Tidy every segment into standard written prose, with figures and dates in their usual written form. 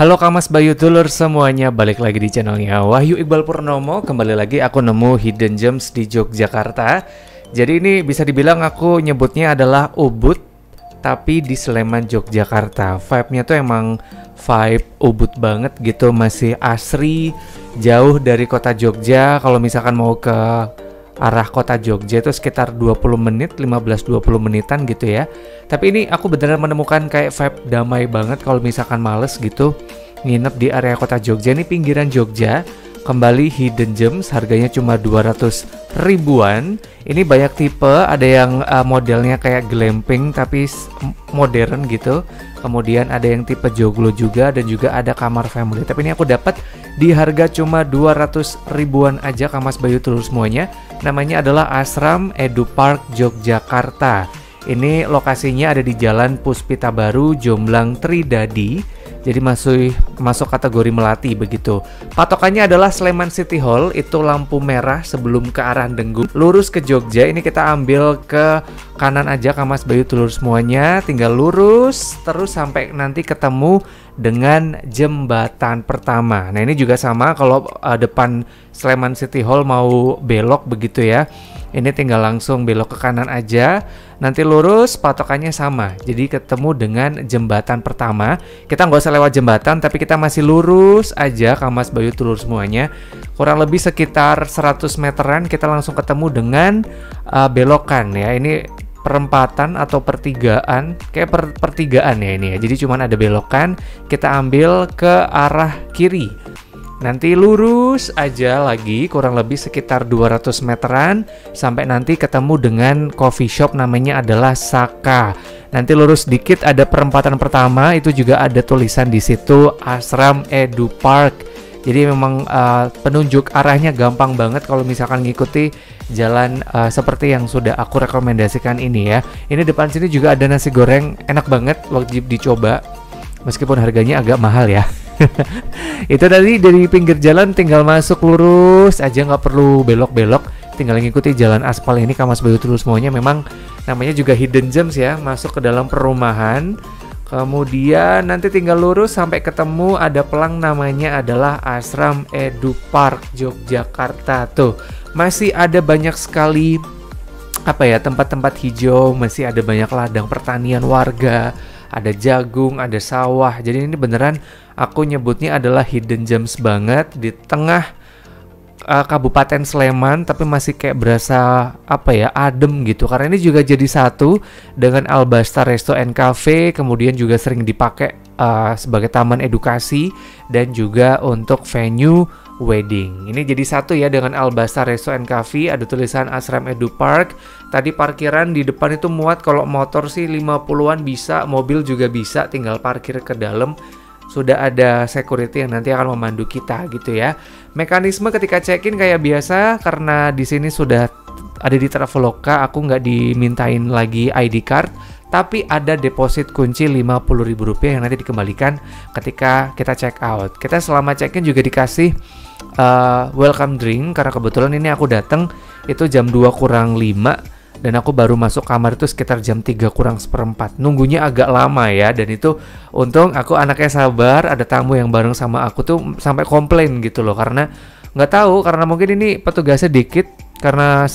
Halo Kamas Bayu Dulur semuanya, balik lagi di channelnya Wahyu Iqbal Purnomo. Kembali lagi aku nemu hidden gems di Yogyakarta. Jadi ini bisa dibilang aku nyebutnya adalah Ubud, tapi di Sleman, Yogyakarta. Vibe-nya tuh emang vibe Ubud banget gitu, masih asri, jauh dari kota Jogja. Kalau misalkan mau ke arah kota Jogja itu sekitar 20 menit, 15-20 menitan gitu ya. Tapi ini aku beneran menemukan kayak vibe damai banget kalau misalkan males gitu nginep di area kota Jogja. Ini pinggiran Jogja, kembali hidden gems, harganya cuma 200 ribuan. Ini banyak tipe, ada yang modelnya kayak glamping tapi modern gitu. Kemudian ada yang tipe joglo juga, dan juga ada kamar family. Tapi ini aku dapat di harga cuma 200 ribuan aja Kamas Bayu Dulur semuanya. Namanya adalah Ashram Edu Park Yogyakarta. Ini lokasinya ada di Jalan Puspita Baru, Jomblang Tridadi. Jadi masuk kategori Melati begitu. Patokannya adalah Sleman City Hall, itu lampu merah sebelum ke arah Denggung. Lurus ke Jogja, ini kita ambil ke kanan aja Kamas Bayu Dulur semuanya. Tinggal lurus terus sampai nanti ketemu dengan jembatan pertama. Nah ini juga sama kalau depan Sleman City Hall mau belok begitu ya. Ini tinggal langsung belok ke kanan aja, nanti lurus, patokannya sama. Jadi ketemu dengan jembatan pertama. Kita nggak usah lewat jembatan, tapi kita masih lurus aja Kamas Bayu Dulur semuanya. Kurang lebih sekitar 100 meteran kita langsung ketemu dengan belokan ya. Ini perempatan atau pertigaan, kayak pertigaan ya ini ya. Jadi cuman ada belokan, kita ambil ke arah kiri. Nanti lurus aja lagi kurang lebih sekitar 200 meteran sampai nanti ketemu dengan coffee shop namanya adalah Saka. Nanti lurus dikit ada perempatan pertama, itu juga ada tulisan di situ Ashram Edu Park. Jadi memang penunjuk arahnya gampang banget kalau misalkan ngikuti jalan seperti yang sudah aku rekomendasikan ini ya. Ini depan sini juga ada nasi goreng, enak banget, wajib dicoba. Meskipun harganya agak mahal ya. Itu tadi dari pinggir jalan, tinggal masuk lurus aja, nggak perlu belok-belok, tinggal ngikuti jalan aspal ini Kamas Bayu Dulur semuanya. Memang namanya juga hidden gems ya, masuk ke dalam perumahan. Kemudian nanti tinggal lurus sampai ketemu ada pelang namanya adalah Ashram Edu Park Yogyakarta. Tuh masih ada banyak sekali tempat-tempat hijau, masih ada banyak ladang pertanian warga, ada jagung, ada sawah. Jadi ini beneran aku nyebutnya adalah hidden gems banget di tengah Kabupaten Sleman, tapi masih kayak berasa adem gitu. Karena ini juga jadi satu dengan Albasta Resto and Cafe, kemudian juga sering dipakai sebagai taman edukasi dan juga untuk venue wedding. Ini jadi satu ya dengan Albasta Resto and Cafe, ada tulisan Ashram Edu Park. Tadi parkiran di depan itu muat, kalau motor sih 50-an bisa, mobil juga bisa, tinggal parkir ke dalam. Sudah ada security yang nanti akan memandu kita gitu ya. Mekanisme ketika check-in kayak biasa, karena di sini sudah ada di Traveloka, aku nggak dimintain lagi ID card, tapi ada deposit kunci Rp50.000 yang nanti dikembalikan ketika kita check out. Kita selama check-in juga dikasih welcome drink, karena kebetulan ini aku datang itu jam 2 kurang 5 dan aku baru masuk kamar itu sekitar jam 3 kurang seperempat. Nunggunya agak lama ya, dan itu untung aku anaknya sabar, ada tamu yang bareng sama aku tuh sampai komplain gitu loh, karena nggak tahu, karena mungkin ini petugasnya dikit, karena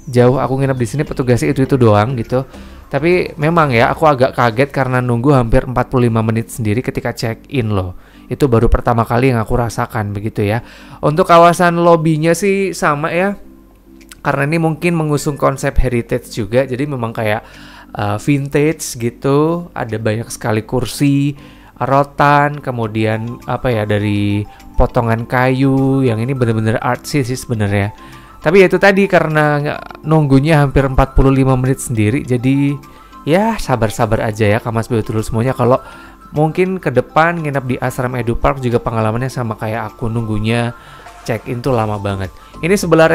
jauh aku nginep di sini petugasnya itu doang gitu. Tapi memang ya aku agak kaget karena nunggu hampir 45 menit sendiri ketika check-in loh. Itu baru pertama kali yang aku rasakan begitu ya. Untuk kawasan lobbynya sih sama ya, karena ini mungkin mengusung konsep heritage juga, jadi memang kayak vintage gitu. Ada banyak sekali kursi, rotan, kemudian dari potongan kayu, yang ini bener-bener artsy sih sebenarnya. Tapi ya itu tadi, karena nunggunya hampir 45 menit sendiri, jadi ya sabar-sabar aja ya Kamas Bayu Dulur semuanya. Kalau mungkin ke depan nginep di Ashram Edu Park juga pengalamannya sama kayak aku, nunggunya check-in tuh lama banget. Ini sebelah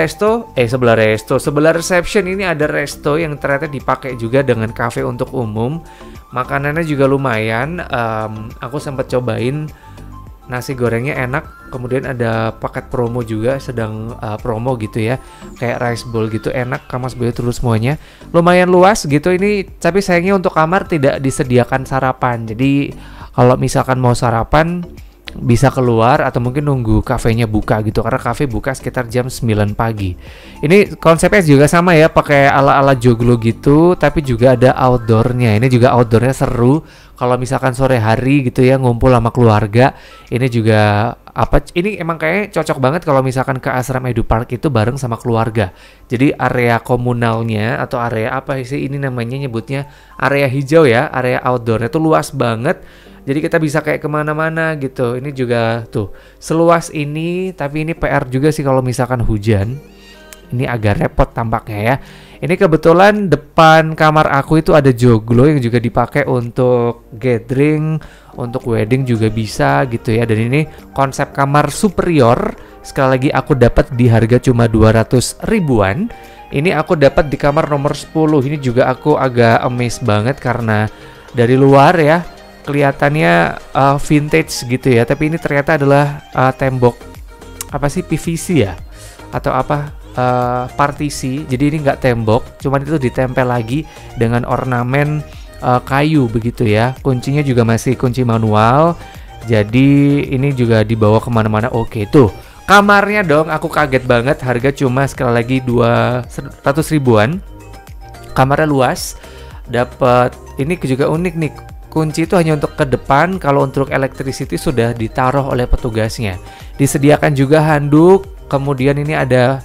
reception ini ada resto yang ternyata dipakai juga dengan cafe untuk umum. Makanannya juga lumayan. Aku sempat cobain, nasi gorengnya enak. Kemudian ada paket promo juga, sedang promo gitu ya, kayak rice bowl gitu, enak Kamas Bayu Dulur semuanya. Lumayan luas gitu ini, tapi sayangnya untuk kamar tidak disediakan sarapan. Jadi kalau misalkan mau sarapan bisa keluar atau mungkin nunggu kafenya buka gitu, karena kafe buka sekitar jam 9 pagi. Ini konsepnya juga sama ya, pakai ala-ala joglo gitu, tapi juga ada outdoornya. Ini juga outdoornya seru kalau misalkan sore hari gitu ya, ngumpul sama keluarga. Ini juga ini emang kayak cocok banget kalau misalkan ke Ashram Edu Park itu bareng sama keluarga. Jadi area komunalnya atau area apa sih ini namanya, nyebutnya area hijau ya, area outdoornya tuh luas banget. Jadi kita bisa kayak kemana-mana gitu. Ini juga tuh seluas ini, tapi ini PR juga sih kalau misalkan hujan. Ini agak repot tampaknya ya. Ini kebetulan depan kamar aku itu ada joglo yang juga dipakai untuk gathering, untuk wedding juga bisa gitu ya. Dan ini konsep kamar superior. Sekali lagi aku dapat di harga cuma 200 ribuan. Ini aku dapat di kamar nomor 10. Ini juga aku agak amazed banget karena dari luar ya kelihatannya vintage gitu ya. Tapi ini ternyata adalah tembok apa sih, PVC ya atau apa, partisi. Jadi ini nggak tembok, cuman itu ditempel lagi dengan ornamen kayu begitu ya. Kuncinya juga masih kunci manual, jadi ini juga dibawa kemana-mana. Oke, tuh kamarnya dong, aku kaget banget, harga cuma sekali lagi 200 ribuan. Kamarnya luas, dapat ini juga unik nih, kunci itu hanya untuk ke depan. Kalau untuk electricity sudah ditaruh oleh petugasnya. Disediakan juga handuk, kemudian ini ada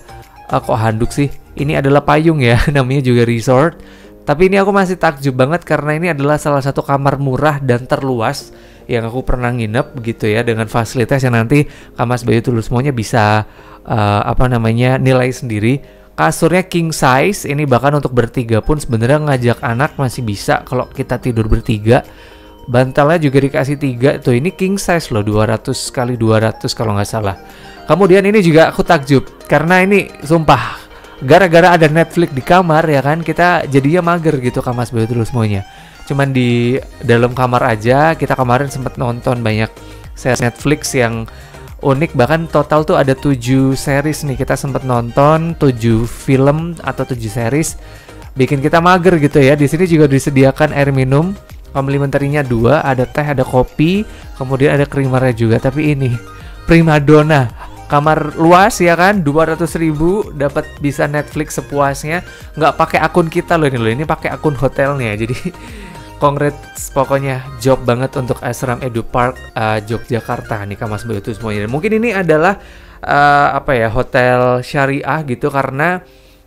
kok handuk sih? Ini adalah payung ya, namanya juga resort. Tapi ini aku masih takjub banget karena ini adalah salah satu kamar murah dan terluas yang aku pernah nginep begitu ya, dengan fasilitas yang nanti Kamas Bayu Tulus semuanya bisa nilai sendiri. Kasurnya king size, ini bahkan untuk bertiga pun sebenarnya ngajak anak masih bisa kalau kita tidur bertiga. Bantalnya juga dikasih 3 tuh, ini king size loh, 200 kali 200 kalau nggak salah. Kemudian ini juga aku takjub karena ini sumpah gara-gara ada Netflix di kamar ya kan, kita jadinya mager gitu Kamas Bayu Tulus semuanya. Cuman di dalam kamar aja, kita kemarin sempat nonton banyak series Netflix yang unik, bahkan total tuh ada 7 series nih, kita sempat nonton 7 film atau 7 series, bikin kita mager gitu ya. Di sini juga disediakan air minum, komplimenterinya 2, ada teh, ada kopi, kemudian ada creamernya juga. Tapi ini primadona, kamar luas ya kan, 200 ribu dapat bisa Netflix sepuasnya, nggak pakai akun kita loh ini pakai akun hotelnya. Jadi congrats, pokoknya job banget untuk Ashram Edu Park Yogyakarta nih Kamas Bayu itu semuanya. Mungkin ini adalah hotel syariah gitu, karena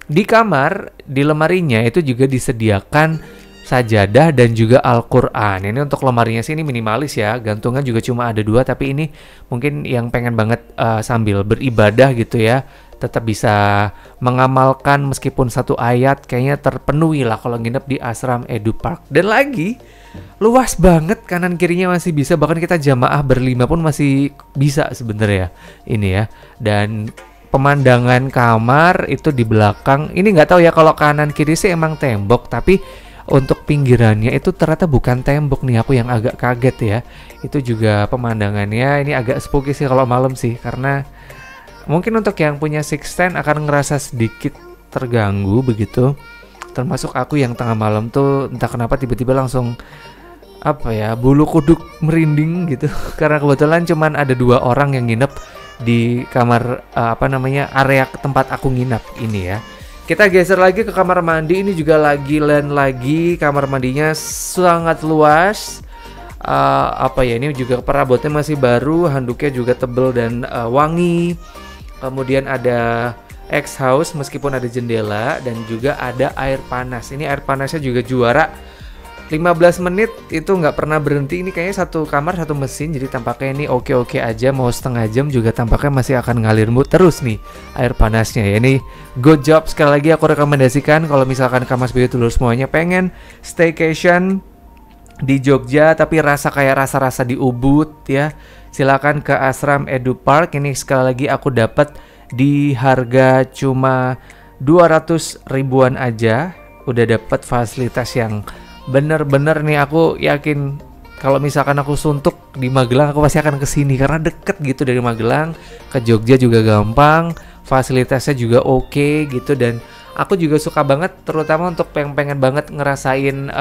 di kamar, di lemarinya itu juga disediakan sajadah dan juga Al-Quran. Ini untuk lemarinya sih ini minimalis ya, gantungan juga cuma ada 2, tapi ini mungkin yang pengen banget sambil beribadah gitu ya, tetap bisa mengamalkan meskipun 1 ayat, kayaknya terpenuhi lah kalau nginep di Ashram Edu Park. Dan lagi luas banget, kanan kirinya masih bisa, bahkan kita jamaah berlima pun masih bisa sebenarnya ini ya. Dan pemandangan kamar itu di belakang, ini nggak tahu ya kalau kanan kiri sih emang tembok, tapi untuk pinggirannya itu ternyata bukan tembok nih, aku yang agak kaget ya. Itu juga pemandangannya ini agak spooky sih kalau malam sih, karena mungkin untuk yang punya sixth sense akan ngerasa sedikit terganggu begitu. Termasuk aku yang tengah malam tuh entah kenapa tiba-tiba langsung bulu kuduk merinding gitu. Karena kebetulan cuman ada 2 orang yang nginep di kamar area tempat aku nginep ini ya. Kita geser lagi ke kamar mandi. Ini juga lagi kamar mandinya sangat luas. Ini juga perabotnya masih baru, handuknya juga tebel dan wangi. Kemudian ada X-house meskipun ada jendela, dan juga ada air panas. Ini air panasnya juga juara, 15 menit itu nggak pernah berhenti. Ini kayaknya 1 kamar 1 mesin, jadi tampaknya ini oke-oke aja. Mau setengah jam juga tampaknya masih akan ngalir terus nih air panasnya ya. Ini good job, sekali lagi aku rekomendasikan kalau misalkan Kamas Bayu Tulus semuanya pengen staycation di Jogja tapi kayak rasa-rasa di Ubud ya, silakan ke Ashram Edu Park. Ini sekali lagi aku dapat di harga cuma 200 ribuan aja, udah dapat fasilitas yang bener-bener nih. Aku yakin kalau misalkan aku suntuk di Magelang, aku pasti akan kesini karena deket gitu dari Magelang ke Jogja juga gampang, fasilitasnya juga oke gitu. Dan aku juga suka banget, terutama untuk pengen banget ngerasain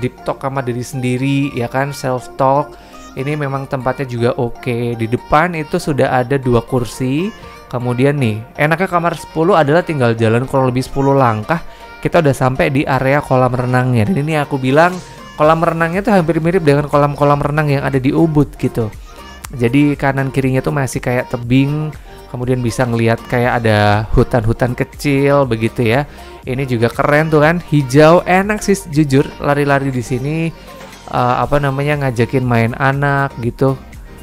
deep talk sama diri sendiri ya kan, self talk. Ini memang tempatnya juga oke. Di depan itu sudah ada 2 kursi. Kemudian nih, enaknya kamar 10 adalah tinggal jalan kurang lebih 10 langkah kita udah sampai di area kolam renangnya. Dan ini aku bilang kolam renangnya tuh hampir mirip dengan kolam-kolam renang yang ada di Ubud gitu. Jadi kanan kirinya tuh masih kayak tebing, kemudian bisa ngelihat kayak ada hutan-hutan kecil begitu ya. Ini juga keren tuh kan, hijau, enak sih jujur lari-lari di sini. Ngajakin main anak gitu.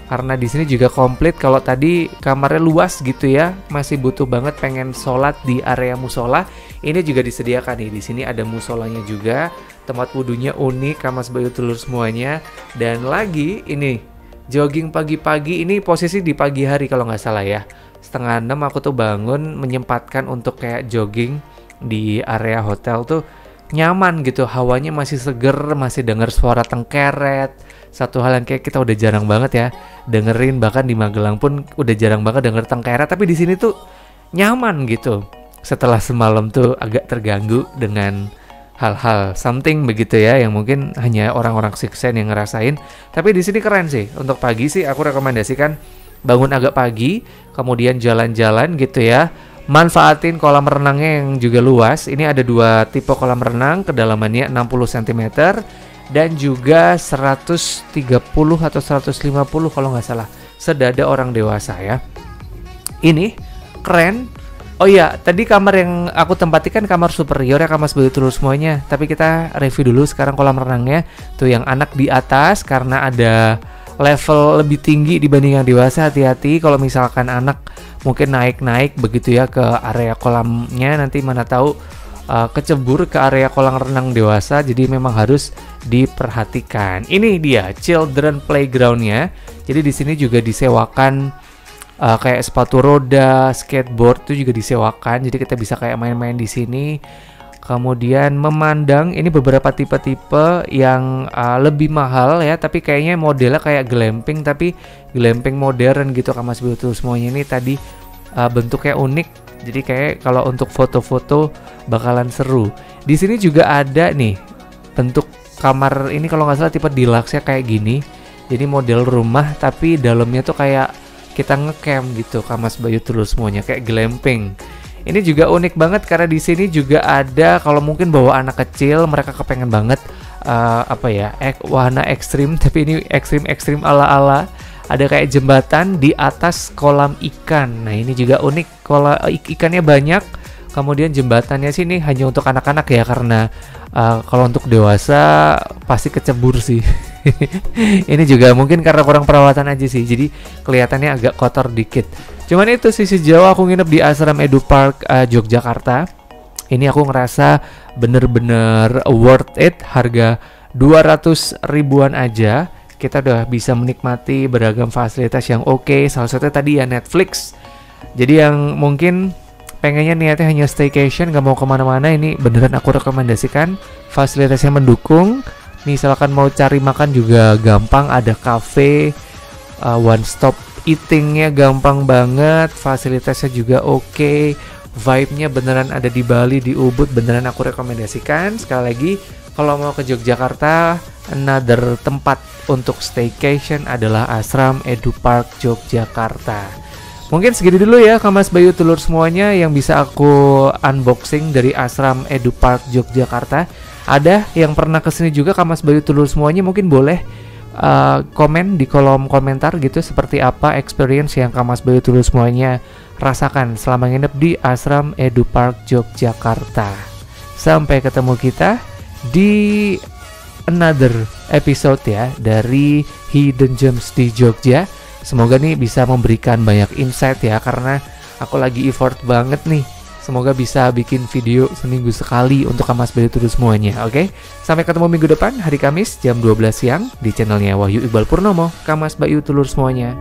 Karena di sini juga komplit. Kalau tadi kamarnya luas gitu ya, masih butuh banget pengen sholat di area musola. Ini juga disediakan nih. Di sini ada musolanya juga. Tempat wudhunya unik, Kamas Bayu Telur semuanya. Dan lagi ini jogging pagi-pagi. Ini posisi di pagi hari kalau nggak salah ya. 5:30 aku tuh bangun menyempatkan untuk kayak jogging di area hotel tuh. Nyaman gitu, hawanya masih seger, masih denger suara tengkeret. Satu hal yang kayak kita udah jarang banget ya dengerin, bahkan di Magelang pun udah jarang banget denger tengkeret, tapi di sini tuh nyaman gitu. Setelah semalam tuh agak terganggu dengan hal-hal something begitu ya, yang mungkin hanya orang-orang siksen yang ngerasain. Tapi di sini keren sih. Untuk pagi sih aku rekomendasikan bangun agak pagi, kemudian jalan-jalan gitu ya. Manfaatin kolam renangnya yang juga luas. Ini ada 2 tipe kolam renang, kedalamannya 60 cm dan juga 130 atau 150 kalau nggak salah, sedada orang dewasa ya. Ini keren. Oh iya, tadi kamar yang aku tempati kan kamar superior ya, Kamas Bayu Telur semuanya. Tapi kita review dulu sekarang kolam renangnya. Tuh yang anak di atas karena ada level lebih tinggi dibanding yang dewasa. Hati-hati kalau misalkan anak mungkin naik-naik begitu ya ke area kolamnya, nanti mana tahu kecebur ke area kolam renang dewasa. Jadi memang harus diperhatikan. Ini dia children playgroundnya. Jadi di sini juga disewakan kayak sepatu roda, skateboard itu juga disewakan. Jadi kita bisa kayak main-main di sini. Kemudian memandang, ini beberapa tipe-tipe yang lebih mahal ya, tapi kayaknya modelnya kayak glamping, tapi glamping modern gitu Kamas Bayu Telur semuanya. Ini tadi bentuknya unik, jadi kayak kalau untuk foto-foto bakalan seru. Di sini juga ada nih bentuk kamar ini kalau nggak salah tipe deluxe ya, kayak gini. Jadi model rumah tapi dalamnya tuh kayak kita ngecamp gitu Kamas Bayu Telur semuanya, kayak glamping. Ini juga unik banget karena di sini juga ada, kalau mungkin bawa anak kecil mereka kepengen banget wahana ekstrim, tapi ini ekstrim ala-ala. Ada kayak jembatan di atas kolam ikan. Nah ini juga unik, kolam ikannya banyak. Kemudian jembatannya sini hanya untuk anak-anak ya, karena kalau untuk dewasa pasti kecebur sih. Ini juga mungkin karena kurang perawatan aja sih, jadi kelihatannya agak kotor dikit. Cuman itu sih, sejauh aku nginep di Ashram Edu Park Yogyakarta, ini aku ngerasa bener-bener worth it. Harga 200 ribuan aja kita udah bisa menikmati beragam fasilitas yang oke. Salah satunya tadi ya Netflix. Jadi yang mungkin pengennya niatnya hanya staycation, gak mau kemana-mana, ini beneran aku rekomendasikan. Fasilitasnya mendukung. Misalkan mau cari makan juga gampang, ada cafe, one stop eatingnya gampang banget, fasilitasnya juga oke. Vibe-nya beneran ada di Bali, di Ubud, beneran aku rekomendasikan. Sekali lagi, kalau mau ke Yogyakarta, another tempat untuk staycation adalah Ashram Edu Park Yogyakarta. Mungkin segitu dulu ya Kamas Bayu Telur semuanya yang bisa aku unboxing dari Ashram Edu Park Yogyakarta. Ada yang pernah kesini juga Kamas Bayu Telur semuanya, mungkin boleh komen di kolom komentar gitu, seperti apa experience yang Kamas Bayu Telur semuanya rasakan selama nginep di Ashram Edu Park Yogyakarta. Sampai ketemu kita di another episode ya dari Hidden Gems di Jogja. Semoga nih bisa memberikan banyak insight ya, karena aku lagi effort banget nih. Semoga bisa bikin video seminggu sekali untuk Kamas Bayu Telur semuanya, oke? Sampai ketemu minggu depan, hari Kamis jam 12 siang di channelnya Wahyu Iqbal Purnomo, Kamas Bayu Telur semuanya.